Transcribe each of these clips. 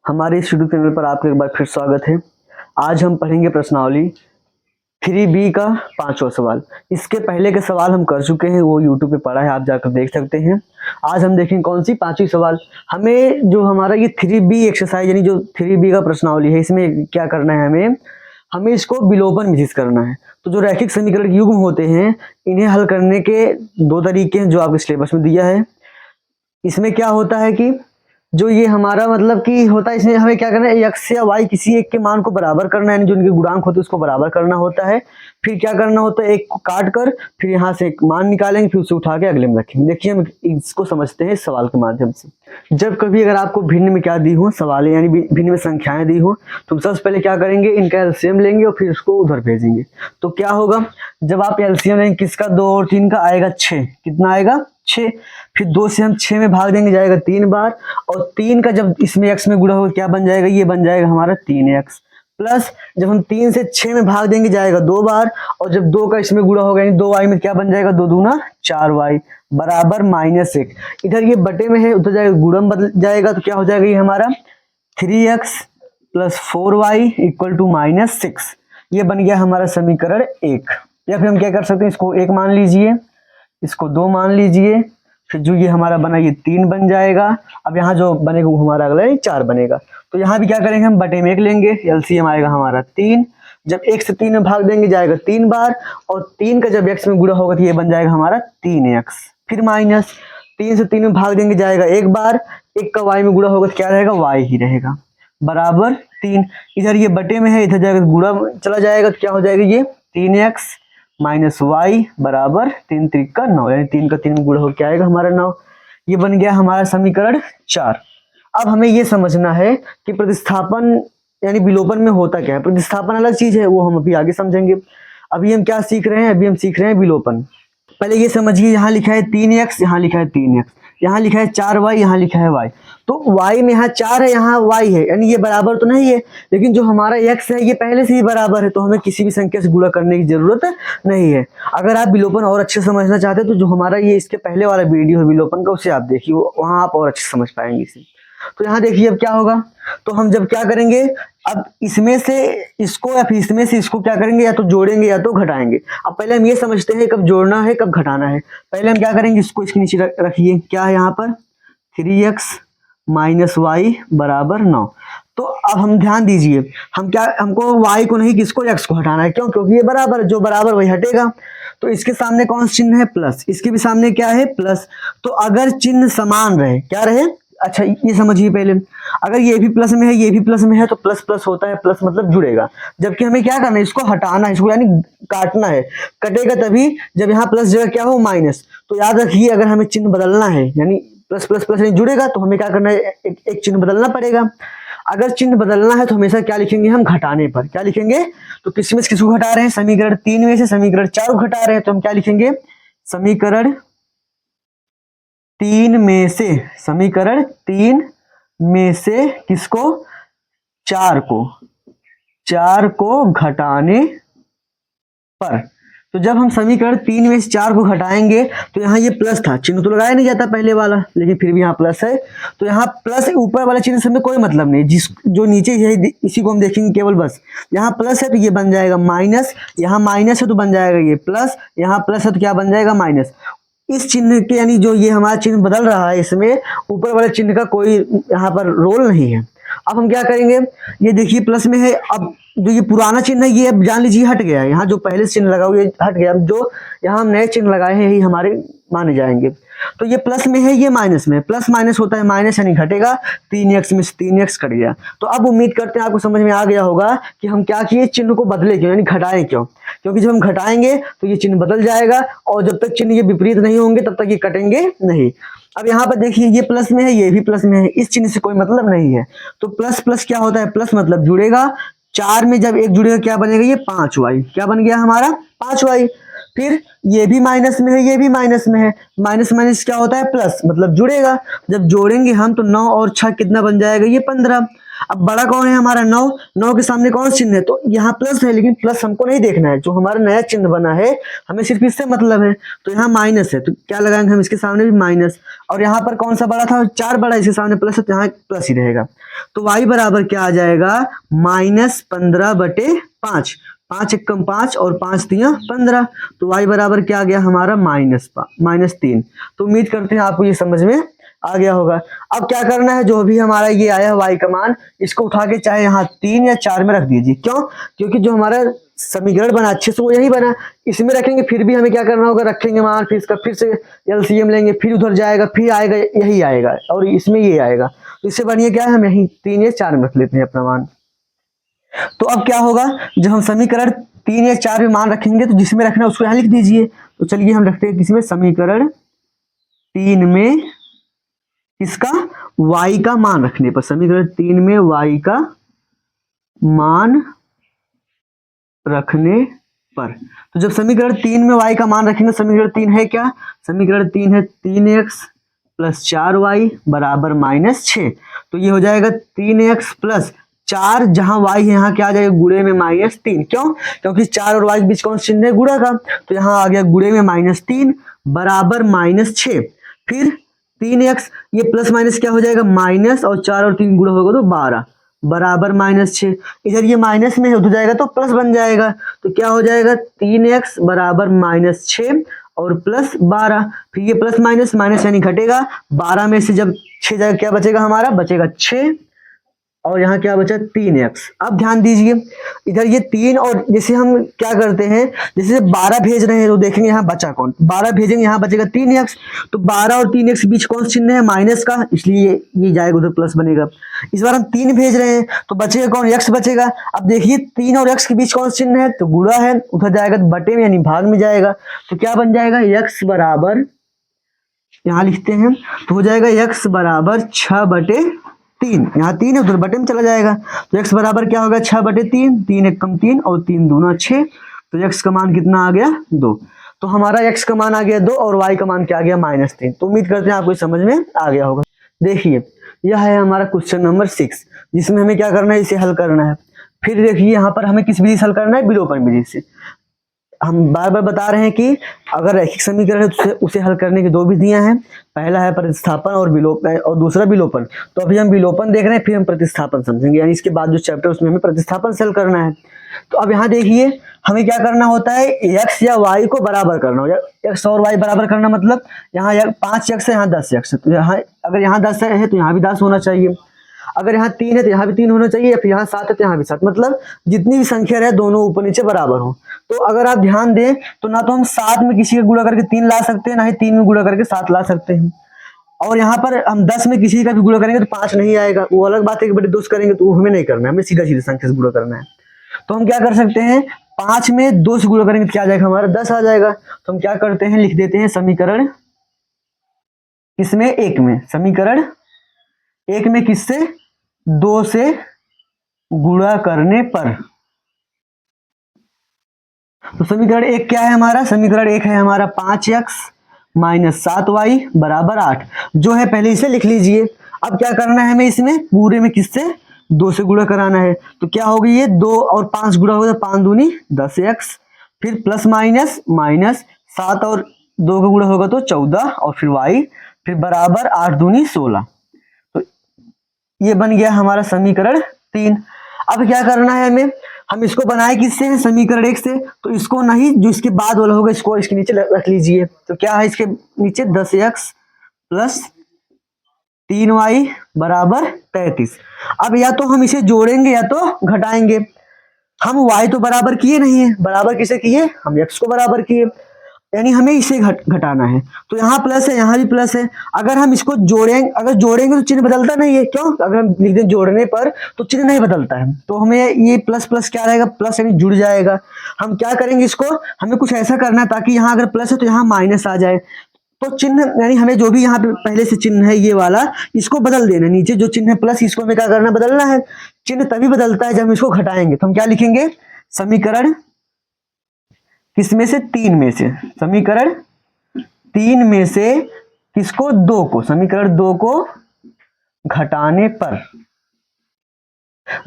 हमारे इस YouTube channel पर आपका एक बार फिर स्वागत है। आज हम पढ़ेंगे प्रश्नावली 3B का 5वां सवाल। इसके पहले के सवाल हम कर चुके हैं, वो यूट्यूब पे पड़ा है, आप जाकर देख सकते हैं। आज हम देखेंगे कौन सी 5वीं सवाल। हमें जो हमारा ये 3B एक्सरसाइज यानी जो 3B का प्रश्नावली है, इसमें क्या करना है, हमें इसको विलोपन विधित करना है। तो जो रैखिक समीकरण युग्म होते हैं, इन्हें हल करने के दो तरीके हैं जो आपके सिलेबस में दिया है। इसमें क्या होता है कि जो ये हमारा मतलब कि होता है, इसमें हमें क्या करना है, x या y किसी एक के मान को बराबर करना है, यानी जो इनके गुणांक होते हैं उसको बराबर करना होता है। फिर क्या करना होता है, एक को काट कर फिर यहाँ से एक मान निकालेंगे, फिर उसे उठा के अगले में रखेंगे। देखिए हम इसको समझते हैं इस सवाल के माध्यम से। जब कभी अगर आपको भिन्न में क्या दी हो सवाल, यानी भिन्न में संख्याएं दी हो, तो सबसे पहले क्या करेंगे, इनका एलसीएम लेंगे और फिर उसको उधर भेजेंगे। तो क्या होगा, जब आप एलसीएम लेंगे किसका, 2 और 3 का, आएगा 6। कितना आएगा, 6। फिर 2 से हम 6 में भाग देंगे, जाएगा 3 बार। और 3 का जब इसमें x में गुणा होगा क्या बन जाएगा, ये बन जाएगा हमारा 3x। प्लस जब हम 3 से 6 में भाग देंगे, जाएगा 2 बार। और जब 2 का इसमें गुणा होगा यानी 2y में क्या बन जाएगा, 2 दूना 4y बराबर -1। इधर ये बटे में है, उधर जाएगा गुणम बदल जाएगा, तो क्या हो जाएगा ये हमारा 3x + 4y = -6। ये बन गया हमारा समीकरण 1। या फिर हम क्या कर सकते हैं, इसको 1 मान लीजिए, इसको 2 मान लीजिए, फिर जो ये हमारा बना ये 3 बन जाएगा। अब यहाँ जो बनेगा वो हमारा अगला 4 बनेगा। तो यहाँ भी क्या करेंगे, हम बटे में 1 लेंगे, एलसीएम आएगा हमारा 3। जब 1 से 3 में भाग देंगे, जाएगा 3 बार। और 3 का जब x में गुणा होगा तो ये बन जाएगा हमारा 3x। फिर माइनस 3 से 3 में भाग देंगे, जाएगा 1 बार। 1 का y में गुणा होगा तो क्या रहेगा, y ही रहेगा बराबर 3। इधर ये बटे में है, इधर जाएगा गुणा चला जाएगा, तो क्या हो जाएगा ये 3x -y बराबर 3 त्रिक का 9, यानी 3 का 3 में गुणा हो क्या आएगा हमारा 9। ये बन गया हमारा समीकरण 4। अब हमें ये समझना है कि प्रतिस्थापन यानी विलोपन में होता क्या है। प्रतिस्थापन अलग चीज है, वो हम अभी आगे समझेंगे। अभी हम क्या सीख रहे हैं, अभी हम सीख रहे हैं विलोपन। पहले ये समझिए, यहाँ लिखा है 3x, यहाँ लिखा है 3x, यहाँ लिखा है 4y, यहाँ लिखा है y। तो y में यहाँ 4 है, यहाँ y है, यानी ये बराबर तो नहीं है। लेकिन जो हमारा x है ये पहले से ही बराबर है, तो हमें किसी भी संख्या से गुणा करने की जरूरत नहीं है। अगर आप विलोपन और अच्छे समझना चाहते हैं तो जो हमारा ये इसके पहले वाला वीडियो है विलोपन का, उसे आप देखिए, वहां आप और अच्छे समझ पाएंगे इसे। तो यहाँ देखिए अब क्या होगा, तो हम जब क्या करेंगे, अब इसमें से इसको या फिर इसमें से इसको क्या करेंगे, या तो जोड़ेंगे या तो घटाएंगे। अब पहले हम ये समझते हैं कब जोड़ना है कब घटाना है। पहले हम क्या करेंगे, इसको इसके नीचे रखिए, क्या है यहाँ पर 3x -y बराबर 9। तो अब हम ध्यान दीजिए, हम क्या, हमको y को नहीं, किसको, x को हटाना है। क्यों, क्योंकि ये बराबर, जो बराबर वही हटेगा। तो इसके सामने कौन सा चिन्ह है, प्लस, इसके भी सामने क्या है, प्लस। तो अगर चिन्ह समान रहे, क्या रहे, अच्छा ये समझिए पहले, अगर ये भी प्लस में है ये भी प्लस में है तो प्लस प्लस होता है, प्लस मतलब जुड़ेगा। जबकि हमें क्या करना है, इसको हटाना है, इसको यानी काटना है। कटेगा तभी जब यहाँ प्लस जगह क्या हो, माइनस। तो याद रखिए, अगर हमें चिन्ह बदलना है, यानी प्लस प्लस प्लस नहीं जुड़ेगा, तो हमें क्या करना है, एक चिन्ह बदलना पड़ेगा। अगर चिन्ह बदलना है तो हमेशा क्या लिखेंगे, हम घटाने पर क्या लिखेंगे। तो किसमें किसको घटा रहे हैं, समीकरण 3 में से समीकरण 4 को घटा रहे हैं, तो हम क्या लिखेंगे, समीकरण 3 में से, समीकरण 3 में से किसको, 4 को घटाने पर। तो जब हम समीकरण 3 में से 4 को घटाएंगे, तो यहाँ ये प्लस था, चिन्ह तो लगाया नहीं जाता पहले वाला, लेकिन फिर भी यहाँ प्लस है। तो यहाँ प्लस ऊपर वाला चिन्ह से हमें कोई मतलब नहीं, जो नीचे है इसी को हम देखेंगे केवल, बस। यहाँ प्लस है तो ये बन जाएगा माइनस, यहाँ माइनस है तो बन जाएगा ये प्लस, यहाँ प्लस है तो क्या बन जाएगा, माइनस। इस चिन्ह के यानी जो ये हमारा चिन्ह बदल रहा है, इसमें ऊपर वाले चिन्ह का कोई यहाँ पर रोल नहीं है। अब हम क्या करेंगे, ये देखिए प्लस में है, अब जो ये पुराना चिन्ह है ये अब जान लीजिए हट गया है। यहाँ जो पहले चिन्ह लगा हुआ ये हट गया, अब जो यहाँ हम नए चिन्ह लगाए हैं यही हमारे माने जाएंगे। तो ये प्लस में है, ये माइनस में है, प्लस माइनस होता है माइनस, यानी घटेगा। 3x में से 3x कट गया। तो अब उम्मीद करते हैं आपको समझ में आ गया होगा कि हम क्या किए, चिन्ह को बदले क्यों, यानी घटाएं क्यों। क्योंकि जब हम घटाएंगे तो ये चिन्ह बदल जाएगा, और जब तक चिन्ह ये विपरीत नहीं होंगे तब तक ये कटेंगे नहीं। अब यहाँ पर देखिए ये प्लस में है, ये भी प्लस में है, इस चिन्ह से कोई मतलब नहीं है। तो प्लस प्लस क्या होता है, प्लस मतलब जुड़ेगा। 4 में जब 1 जुड़ेगा क्या बनेगा, ये 5y, क्या बन गया हमारा 5y। फिर ये भी माइनस में है, ये भी माइनस में है, माइनस माइनस क्या होता है, प्लस मतलब जुड़ेगा। जब जोड़ेंगे हम तो 9 और 6 कितना बन जाएगा, ये 15। अब बड़ा कौन है हमारा 9, 9 के सामने कौन चिन्ह है, तो यहाँ प्लस है, लेकिन प्लस हमको नहीं देखना है, जो हमारा नया चिन्ह बना है हमें सिर्फ इससे मतलब है, तो यहाँ माइनस है, तो क्या लगाएंगे हम इसके सामने भी माइनस, और यहाँ पर कौन सा बड़ा था, 4 बड़ा, इसके सामने प्लस है तो यहाँ प्लस ही रहेगा। तो y बराबर क्या आ जाएगा, -15/5, 5 एकम 5 और 5 तिया 15, तो y बराबर क्या आ गया हमारा -3। तो उम्मीद करते हैं आपको ये समझ में आ गया होगा। अब क्या करना है, जो भी हमारा ये आया y का मान, इसको उठा के चाहे यहाँ 3 या 4 में रख दीजिए। क्यों, क्योंकि जो हमारा समीकरण बना अच्छे से वो यही बना, इसमें रखेंगे फिर भी हमें क्या करना होगा, रखेंगे मान, फिर इसका फिर से एलसीएम लेंगे, फिर उधर जाएगा, फिर आएगा यही आएगा और इसमें ये आएगा, तो इससे बढ़िया क्या है हम यही 3 या 4 में रख लेते हैं अपना मान। तो अब क्या होगा, जब हम समीकरण 3 या 4 में मान रखेंगे तो जिसमें रखना है उसको यहाँ लिख दीजिए। तो चलिए हम रखते हैं किसमें, समीकरण 3 में इसका y का मान रखने पर, समीकरण 3 में y का मान रखने पर, तो जब समीकरण 3 में y का मान रखेंगे, समीकरण 3 है क्या, समीकरण 3 है 3x + 4y बराबर -6, तो ये हो जाएगा 3x + 4, जहां y है यहाँ क्या आ जाएगा, गुणे में -3। क्यों, क्योंकि 4 और y के बीच कौन सा चिन्ह है, गुणा का, तो यहाँ आ गया गुणे में -3 बराबर -6। फिर 3x, ये प्लस माइनस क्या हो जाएगा, माइनस, और 4 और 3 गुणा होगा तो 12 बराबर -6। इधर ये माइनस में है, उधर जाएगा तो प्लस बन जाएगा, तो क्या हो जाएगा 3x बराबर -6 और +12। फिर ये प्लस माइनस माइनस यानी घटेगा, 12 में से जब 6 जाएगा क्या बचेगा हमारा, बचेगा 6, और यहाँ क्या बचा 3x। अब ध्यान दीजिए इधर ये 3, और जैसे हम क्या करते हैं, जैसे 12 भेज रहे हैं तो देखेंगे यहाँ बचा कौन, 12 भेजेंगे यहाँ बचेगा 3x, तो 12 और 3x के बीच कौन सा चिन्ह है, माइनस का, इसलिए ये जाएगा उधर प्लस बनेगा। इस बार हम 3 भेज रहे हैं तो बचेगा कौन, x बचेगा। अब देखिए 3 और x के बीच कौन सा चिन्ह है, तो गुणा है, उधर जाएगा तो बटे में यानी भाग में जाएगा, तो क्या बन जाएगा, x बराबर, यहाँ लिखते हैं तो हो जाएगा x बराबर 6/3, यहाँ 3 है उधर बटे में चला जाएगा, तो x बराबर क्या होगा 6/3, 3 एकम 3 और 3 दूना 6, तो x का मान कितना आ गया 2। तो हमारा x का मान आ गया 2 और y का मान क्या आ गया -3। तो उम्मीद करते हैं आपको समझ में आ गया होगा। देखिए यह है हमारा क्वेश्चन नंबर 6, जिसमें हमें क्या करना है, इसे हल करना है। फिर देखिए यहाँ पर हमें किस विधि से हल करना है, विलोपन विधि से। हम बार बार बता रहे हैं कि अगर रैखिक समीकरण है तो उसे हल करने की 2 विधियां हैं, पहला है प्रतिस्थापन और विलोपन, और दूसरा विलोपन। तो अभी हम विलोपन देख रहे हैं, फिर हम प्रतिस्थापन समझेंगे, यानी इसके बाद जो चैप्टर उसमें हमें प्रतिस्थापन से हल करना है। तो अब यहाँ देखिए हमें क्या करना होता है, x या y को बराबर करना हो, x और y बराबर करना मतलब यहाँ 5x है, यहाँ 10x है, तो यहाँ अगर यहाँ 10 है तो यहाँ भी 10 होना चाहिए, अगर यहाँ 3 है तो यहाँ भी 3 होना चाहिए, या फिर यहाँ 7 है तो यहाँ भी 7, मतलब जितनी भी संख्या रहे दोनों ऊपर नीचे बराबर हो। तो अगर आप ध्यान दें तो ना तो हम 7 में किसी का गुणा करके 3 ला सकते हैं, ना ही 3 में गुणा करके 7 ला सकते हैं, और यहाँ पर हम 10 में किसी का भी गुणा करेंगे तो 5 नहीं आएगा, वो अलग बात है कि बड़े दोस्त करेंगे तो वो हमें नहीं करना है, हमें सीधा सीधा संख्या से गुणा करना है। तो हम क्या कर सकते हैं, 5 में 2 से गुणा करेंगे तो क्या आ जाएगा हमारा 10 आ जाएगा। तो हम क्या करते हैं, लिख देते हैं समीकरण किसमें, 1 में, समीकरण 1 में किससे, 2 से गुणा करने पर। तो समीकरण 1 क्या है हमारा, समीकरण 1 है हमारा 5x - 7y बराबर 8, जो है पहले इसे लिख लीजिए। अब क्या करना है हमें, इसमें पूरे में किससे, 2 से गुणा कराना है, तो क्या होगी ये 2 और 5 गुणा होगा, 5 दूनी 10x, फिर प्लस माइनस माइनस 7 और 2 का गुणा होगा तो 14, और फिर y, फिर बराबर 8 दूनी 16। तो ये बन गया हमारा समीकरण 3। अब क्या करना है हमें, हम इसको बनाए किससे हैं, समीकरण 1 से, तो इसको नहीं, जो इसके बाद वाला होगा इसको इसके नीचे रख लीजिए। तो क्या है इसके नीचे, 10x + 3y बराबर 33। अब या तो हम इसे जोड़ेंगे या तो घटाएंगे, हम y तो बराबर किए नहीं है, बराबर किसे किए, हम x को बराबर किए, यानी हमें इसे घटाना है। तो यहाँ प्लस है, यहाँ भी प्लस है, अगर हम इसको जोड़ेंगे, अगर जोड़ेंगे तो चिन्ह बदलता नहीं है, क्यों, अगर हम लिख दें जोड़ने पर तो चिन्ह नहीं बदलता है, तो हमें ये प्लस प्लस क्या रहेगा, प्लस यानी जुड़ जाएगा। हम क्या करेंगे, इसको हमें कुछ ऐसा करना है ताकि यहाँ अगर प्लस है तो यहाँ माइनस आ जाए, तो चिन्ह यानी हमें जो भी यहाँ पे पहले से चिन्ह है ये वाला, इसको बदल देना, नीचे जो चिन्ह है प्लस, इसको हमें क्या करना, बदलना है। चिन्ह तभी बदलता है जब हम इसको घटाएंगे, तो हम क्या लिखेंगे, समीकरण किसमें से, 3 में से, समीकरण 3 में से किसको, 2 को, समीकरण 2 को घटाने पर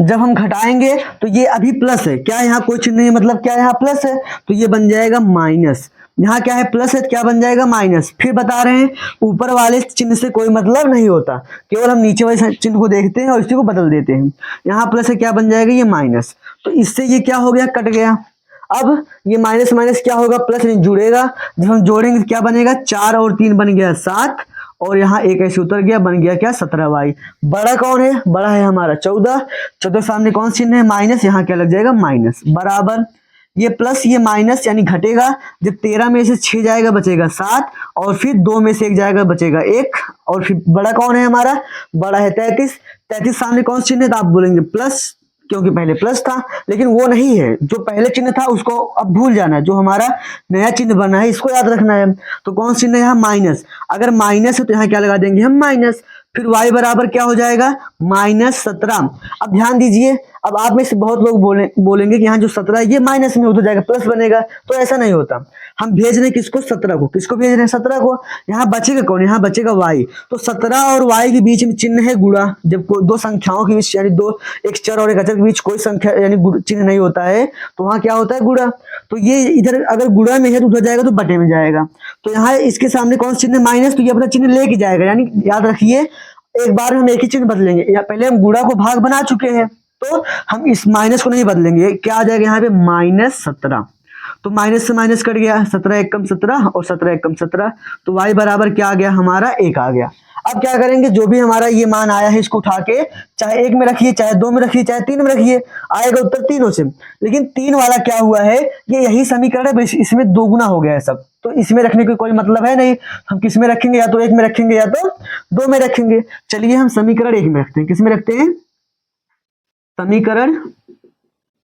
जब हम घटाएंगे तो ये अभी प्लस है, क्या यहाँ कोई चिन्ह नहीं है, मतलब क्या यहाँ प्लस है, तो ये बन जाएगा माइनस। यहाँ क्या है प्लस है तो क्या बन जाएगा माइनस। फिर बता रहे हैं ऊपर वाले चिन्ह से कोई मतलब नहीं होता, केवल हम नीचे वाले चिन्ह को देखते हैं और इसी को बदल देते हैं। यहाँ प्लस है क्या बन जाएगा ये माइनस, तो इससे ये क्या हो गया कट गया। अब ये माइनस माइनस क्या होगा प्लस जुड़ेगा, जब हम जोड़ेंगे तो क्या बनेगा 4 और 3 बन गया 7, और यहाँ एक ऐसे उतर गया बन गया क्या 17y। बड़ा कौन है, बड़ा है हमारा 14, 14 सामने कौन चिन्ह है माइनस, यहाँ क्या लग जाएगा माइनस, बराबर ये प्लस ये माइनस यानी घटेगा, जब 13 में से 6 जाएगा बचेगा 7, और फिर 2 में से 1 जाएगा बचेगा 1, और फिर बड़ा कौन है हमारा, बड़ा है 33, 33 सामने कौन चिन्ह है तो आप बोलेंगे प्लस, क्योंकि पहले प्लस था, लेकिन वो नहीं है, जो पहले चिन्ह था उसको अब भूल जाना है, जो हमारा नया चिन्ह बना है इसको याद रखना है। तो कौन चिन्ह है यहाँ माइनस, अगर माइनस है तो यहाँ क्या लगा देंगे हम माइनस, फिर y बराबर क्या हो जाएगा -17। अब ध्यान दीजिए, अब आप में से बहुत लोग बोलेंगे कि यहाँ जो 17 है ये माइनस में उधर जाएगा प्लस बनेगा, तो ऐसा नहीं होता। हम भेज रहे किसको 17 को, किसको भेज रहे हैं 17 को, यहाँ बचेगा कौन, यहाँ बचेगा y, तो 17 और y के बीच में चिन्ह है गुणा। जब दो संख्याओं के बीच यानी दो एक चर और एक अचर के बीच कोई संख्या यानी चिन्ह नहीं होता है तो वहां क्या होता है गुणा, तो ये इधर अगर गुणा में है तो उधर जाएगा तो बटे में जाएगा, तो यहाँ इसके सामने कौन सा चिन्ह माइनस, तो ये अपना चिन्ह लेके जाएगा, यानी याद रखिए एक बार हम एक ही चिन्ह बदलेंगे, या पहले हम गुणा को भाग बना चुके हैं तो हम इस माइनस को नहीं बदलेंगे, क्या आ जाएगा यहाँ पे -17, तो माइनस से माइनस कट गया, 17 एकम 17 और 17 एकम 17, तो y बराबर क्या आ गया हमारा 1 आ गया। अब क्या करेंगे, जो भी हमारा ये मान आया है इसको उठा के चाहे 1 में रखिए, चाहे 2 में रखिए, चाहे 3 में रखिए, आएगा उत्तर तीनों से। लेकिन 3 वाला क्या हुआ है, ये यही समीकरण है, इसमें दोगुना हो गया है सब, तो इसमें रखने का कोई मतलब है नहीं, हम किस में रखेंगे, या तो 1 में रखेंगे या तो 2 में रखेंगे। चलिए हम समीकरण 1 में रखते हैं, किस में रखते हैं, समीकरण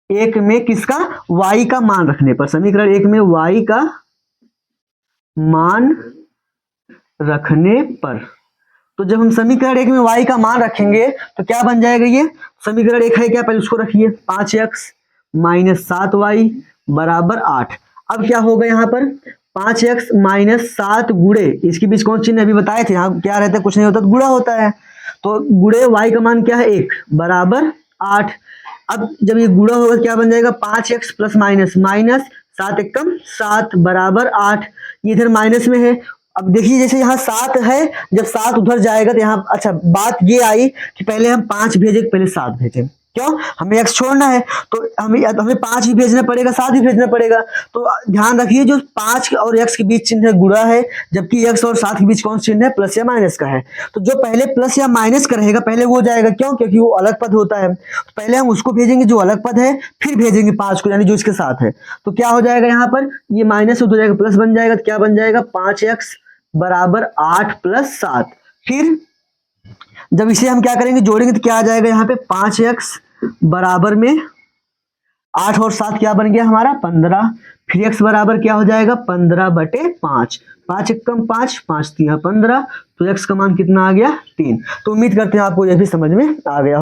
1 में किसका, y का मान रखने पर, समीकरण 1 में y का मान रखने पर, तो जब हम समीकरण 1 में y का मान रखेंगे तो क्या बन जाएगा, ये समीकरण 1 है क्या, पहले उसको रखिए 5x - 7y बराबर 8। अब क्या होगा यहाँ पर 5x - 7 गुणे, इसके बीच कौन चिन्ह अभी बताए थे, यहाँ क्या रहता है कुछ नहीं होता तो गुणा होता है, तो गुणे y का मान क्या है 1 बराबर 8। अब जब ये गुणा होगा क्या बन जाएगा 5x प्लस माइनस 7 एकम 7 बराबर 8, ये इधर माइनस में है। अब देखिए जैसे यहाँ 7 है, जब 7 उधर जाएगा तो यहाँ, अच्छा बात ये आई कि पहले हम 5 भेजे पहले 7 भेजे, क्यों, हमें x छोड़ना है तो हमें 5 ही भेजना पड़ेगा 7 ही भेजना पड़ेगा, तो ध्यान रखिए जो 5 और x के बीच चिन्ह गुणा है, जबकि x और 7 के बीच कौन चिन्ह है प्लस या माइनस का है, तो जो पहले प्लस या माइनस का रहेगा पहले वो जाएगा, क्यों, क्योंकि वो अलग पद होता है, तो पहले हम उसको भेजेंगे जो अलग पद है, फिर भेजेंगे 5 को यानी जो इसके साथ है, तो क्या हो जाएगा यहाँ पर ये माइनस हो जाएगा प्लस बन जाएगा, तो क्या बन जाएगा 5x बराबर 8 + 7। फिर जब इसे हम क्या करेंगे जोड़ेंगे तो क्या आ जाएगा यहाँ पे 5x बराबर में 8 और 7 क्या बन गया हमारा 15, फिर x बराबर क्या हो जाएगा 15/5, 5 एकम 5, 5 × 3 = 15, तो x का मान कितना आ गया 3। तो उम्मीद करते हैं आपको यह भी समझ में आ गया।